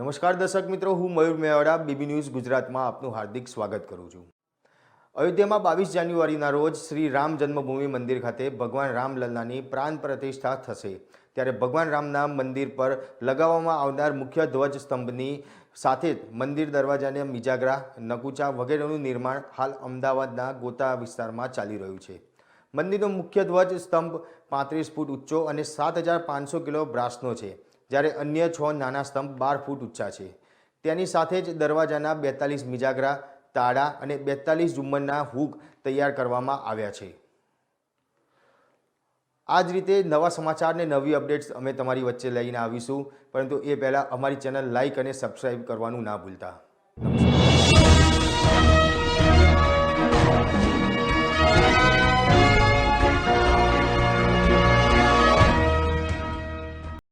નમસ્કાર દર્શક મિત્રો, હું મયુર મેવાડા બીબી ન્યૂઝ ગુજરાતમાં આપનું હાર્દિક સ્વાગત કરું છું। અયોધ્યામાં 22 જાન્યુઆરીના રોજ શ્રી રામ જન્મભૂમિ મંદિર ખાતે ભગવાન રામલલ્લાની પ્રાણ પ્રતિષ્ઠા થશે। ત્યારે ભગવાન રામના મંદિર પર લગાવવામાં આવનાર મુખ્ય ધ્વજ સ્તંભની સાથે જ મંદિર દરવાજાને મિજાગરા, નકુચા વગેરેનું નિર્માણ હાલ અમદાવાદના ગોતા વિસ્તારમાં ચાલી રહ્યું છે। મંદિરનો મુખ્ય ધ્વજ સ્તંભ 35 ફૂટ ઊંચો અને 7500 કિલો બ્રાસનો છે, જ્યારે અન્ય 6 નાના સ્તંભ 12 ફૂટ ઊંચા છે। તેની સાથે જ દરવાજાના 42 મિજાગરા, તાળા અને 42 ઝુમ્મરના હૂક તૈયાર કરવામાં આવ્યા છે। આ જ રીતે નવા સમાચાર અને નવી અપડેટ્સ અમે તમારી વચ્ચે લઈને આવીશું, પરંતુ એ પહેલાં અમારી ચેનલ લાઇક અને સબસ્ક્રાઈબ કરવાનું ના ભૂલતા। નમસ્કાર।